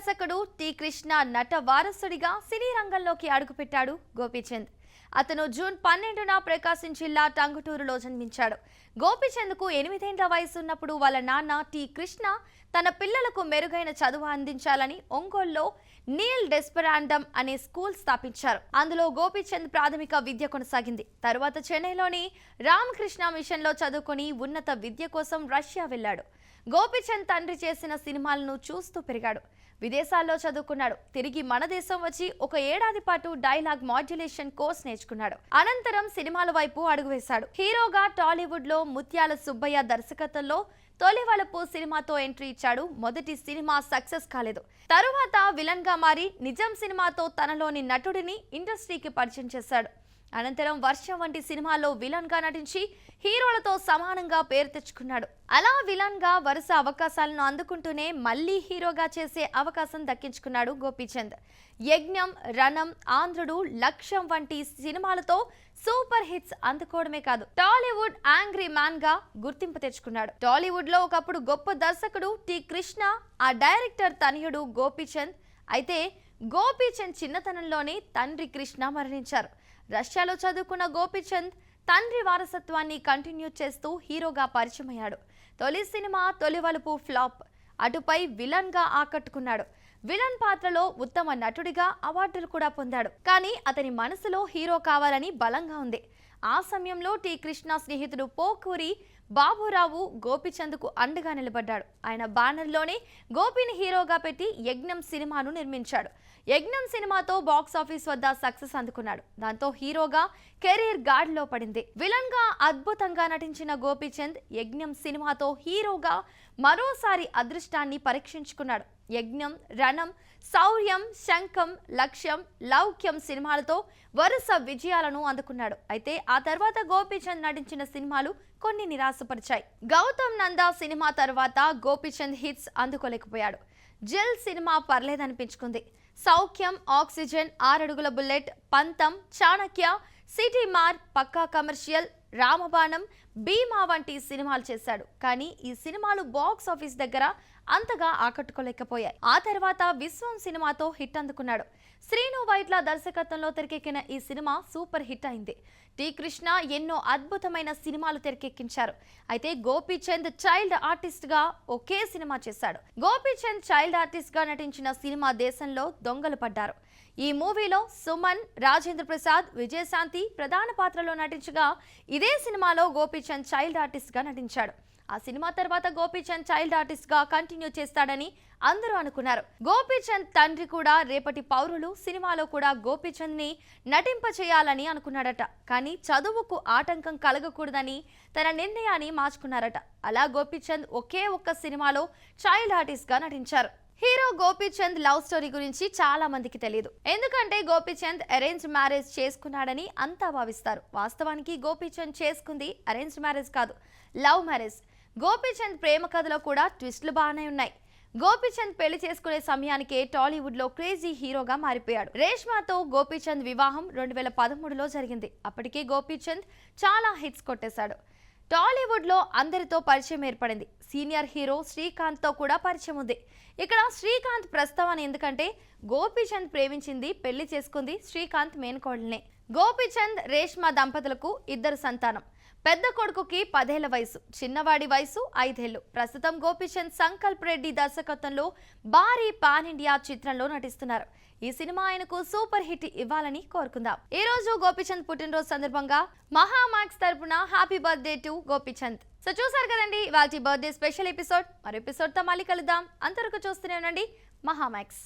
దర్శకుడు టి కృష్ణ నట వారసుడిగా సినీ రంగంలోకి అడుగుపెట్టాడు గోపీచంద్. అతను జూన్ 12న ప్రకాశం జిల్లా టంగుటూరులో జన్మించాడు. గోపీచంద్కు 8 ఏళ్ల వయసు ఉన్నప్పుడు వాళ్ళ నాన్న టి కృష్ణ తన పిల్లలకు మెరుగైన చదువు అందించాలని ఒంగోలులో నీల్ డెస్పెరాండమ్ అనే స్కూల్ స్థాపించారు. అందులో గోపీచంద్ ప్రాథమిక విద్య కొనసాగింది. తరువాత చెన్నైలోని రామకృష్ణ మిషన్లో చదువుకొని ఉన్నత విద్య కోసం రష్యా వెళ్లాడు. గోపీచంద్ తండ్రి చేసిన సినిమాలను చూస్తూ పెరిగాడు. విదేశాల్లో చదువుకున్నాడు. తిరిగి మన దేశం వచ్చి ఒక ఏడాది పాటు డైలాగ్ మాడ్యులేషన్ కోర్స్ నేర్చుకున్నాడు. అనంతరం సినిమాల వైపు అడుగువేశాడు. హీరోగా టాలీవుడ్ లో ముత్యాల సుబ్బయ్య దర్శకత్వంలో తొలివలపు సినిమాతో ఎంట్రీ ఇచ్చాడు. మొదటి సినిమా సక్సెస్ కాలేదు. తరువాత విలన్ గా మారి నిజం సినిమాతో తనలోని నటుడిని ఇండస్ట్రీకి పరిచయం చేశాడు. అనంతరం వర్షం వంటి సినిమాల్లో విలన్ గా నటించి హీరోలతో సమానంగా పేరు తెచ్చుకున్నాడు. అలా విలన్ గా వరుస అవకాశాలను అందుకుంటూనే మళ్లీ హీరోగా చేసే అవకాశం దక్కించుకున్నాడు గోపీచంద్. యజ్ఞం, రణం, ఆంధ్రుడు, లక్ష్యం వంటి సినిమాలతో సూపర్ హిట్స్ అందుకోవడమే కాదు, టాలీవుడ్ యాంగ్రీ మ్యాన్ గా గుర్తింపు తెచ్చుకున్నాడు. టాలీవుడ్ లో ఒకప్పుడు గొప్ప దర్శకుడు టి కృష్ణ, ఆ డైరెక్టర్ తనయుడు గోపీచంద్. అయితే గోపీచంద్ చిన్నతనంలోనే తండ్రి కృష్ణ మరణించారు. రష్యాలో చదువుకున్న గోపీచంద్ తండ్రి వారసత్వాన్ని కంటిన్యూ చేస్తూ హీరోగా పరిచయమయ్యాడు. తొలి సినిమా తొలివలుపు ఫ్లాప్. అటుపై విలన్ గా ఆకట్టుకున్నాడు. విలన్ పాత్రలో ఉత్తమ నటుడిగా అవార్డులు కూడా పొందాడు. కానీ అతని మనసులో హీరో కావాలని బలంగా ఉంది. ఆ సమయంలో టి కృష్ణ స్నేహితుడు పోకూరి బాబురావు గోపీచంద్కు అండగా నిలబడ్డాడు. ఆయన బ్యానర్లోనే గోపిని హీరోగా పెట్టి యజ్ఞం సినిమాను నిర్మించాడు. యజ్ఞం సినిమాతో బాక్స్ ఆఫీస్ వద్ద సక్సెస్ అందుకున్నాడు. దాంతో హీరోగా కెరీర్ గాడిలో పడింది. విలన్ గా అద్భుతంగా నటించిన గోపీచంద్ యజ్ఞం సినిమాతో హీరోగా మరోసారి అదృష్టాన్ని పరీక్షించుకున్నాడు. యజ్ఞం, రణం, శౌర్యం, శంఖం, లక్ష్యం, లౌక్యం సినిమాలతో వరుస విజయాలను అందుకున్నాడు. అయితే ఆ తర్వాత గోపీచంద్ నటించిన సినిమాలు కొన్ని నిరాశపరిచాయి. గౌతమ్ నందా సినిమా తర్వాత గోపీచంద్ హిట్స్ అందుకోలేకపోయాడు. జెల్ సినిమా పర్లేదనిపించుకుంది. సౌఖ్యం, ఆక్సిజన్, 6 అడుగుల బుల్లెట్, పంతం, చాణక్య, సిటీ మార్, పక్కా కమర్షియల్, రామబాణం, భీమా వంటి సినిమాలు చేశాడు. కానీ ఈ సినిమాలు బాక్స్ ఆఫీస్ దగ్గర అంతగా ఆకట్టుకోలేకపోయాయి. ఆ తర్వాత విశ్వం సినిమాతో హిట్ అందుకున్నాడు. శ్రీను వైట్ల దర్శకత్వంలో తెరకెక్కిన ఈ సినిమా సూపర్ హిట్ అయింది. టి కృష్ణ ఎన్నో అద్భుతమైన సినిమాలు తెరకెక్కించారు. అయితే గోపీచంద్ చైల్డ్ ఆర్టిస్ట్ గా ఒకే సినిమా చేశాడు. గోపీచంద్ చైల్డ్ ఆర్టిస్ట్ గా నటించిన సినిమా దేశంలో దొంగలు పడ్డారు. ఈ మూవీలో సుమన్, రాజేంద్ర ప్రసాద్, విజయశాంతి ప్రధాన పాత్రలో నటించగా ఇదే సినిమాలో గోపీచంద్ చైల్డ్ ఆర్టిస్ట్ గా నటించాడు. ఆ సినిమా తర్వాత గోపీచంద్ చైల్డ్ ఆర్టిస్ట్ గా కంటిన్యూ చేస్తాడని అందరూ అనుకున్నారు. గోపీచంద్ తండ్రి కూడా రేపటి పౌరులు సినిమాలో కూడా గోపీచంద్ ని నటింప చేయాలని అనుకున్నాడట. కానీ చదువుకు ఆటంకం కలగకూడదని తన నిర్ణయాన్ని మార్చుకున్నారట. అలా గోపీచంద్ ఒకే ఒక్క సినిమాలో చైల్డ్ ఆర్టిస్ట్ గా నటించారు. హీరో గోపీచంద్ లవ్ స్టోరీ గురించి చాలా మందికి తెలియదు. ఎందుకంటే గోపీచంద్ అరేంజ్ మ్యారేజ్ చేసుకున్నాడని అంతా భావిస్తారు. వాస్తవానికి గోపీచంద్ చేసుకుంది అరేంజ్ మ్యారేజ్ కాదు, లవ్ మ్యారేజ్. గోపీచంద్ ప్రేమ కథలో కూడా ట్విస్టులు బాగానే ఉన్నాయి. గోపీచంద్ పెళ్లి చేసుకునే సమయానికే టాలీవుడ్ లో క్రేజీ హీరోగా మారిపోయాడు. రేష్మాతో గోపీచంద్ వివాహం 2013లో జరిగింది. అప్పటికే గోపీచంద్ చాలా హిట్స్ కొట్టేశాడు. టాలీవుడ్ లో అందరితో పరిచయం ఏర్పడింది. సీనియర్ హీరో శ్రీకాంత్ తో కూడా పరిచయం ఉంది. ఇక్కడ శ్రీకాంత్ ప్రస్తావన ఎందుకంటే గోపీచంద్ ప్రేమించింది, పెళ్లి చేసుకుంది శ్రీకాంత్ మేనకోడలనే. గోపీచంద్, రేష్మా దంపతులకు 2 సంతానం. పెద్ద కొడుకుకి 10 ఏళ్ల వయసు, చిన్నవాడి వయసు 5 ఏళ్లు. ప్రస్తుతం గోపీచంద్ సంకల్ప్ రెడ్డి దర్శకత్వంలో భారీ పాన్ ఇండియా చిత్రంలో నటిస్తున్నారు. ఈ సినిమా ఆయనకు సూపర్ హిట్ ఇవ్వాలని కోరుకుందాం. ఈ రోజు గోపీచంద్ పుట్టినరోజు సందర్భంగా మహామాక్స్ తరపున happy birthday to Gopichand. So చూసారు కదండి ఇవాల్టి బర్త్డే స్పెషల్ ఎపిసోడ్. మరో ఎపిసోడ్ తో మళ్ళీ కలుద్దాం. అంతవరకు చూస్తూనే ఉండండి మహామాక్స్.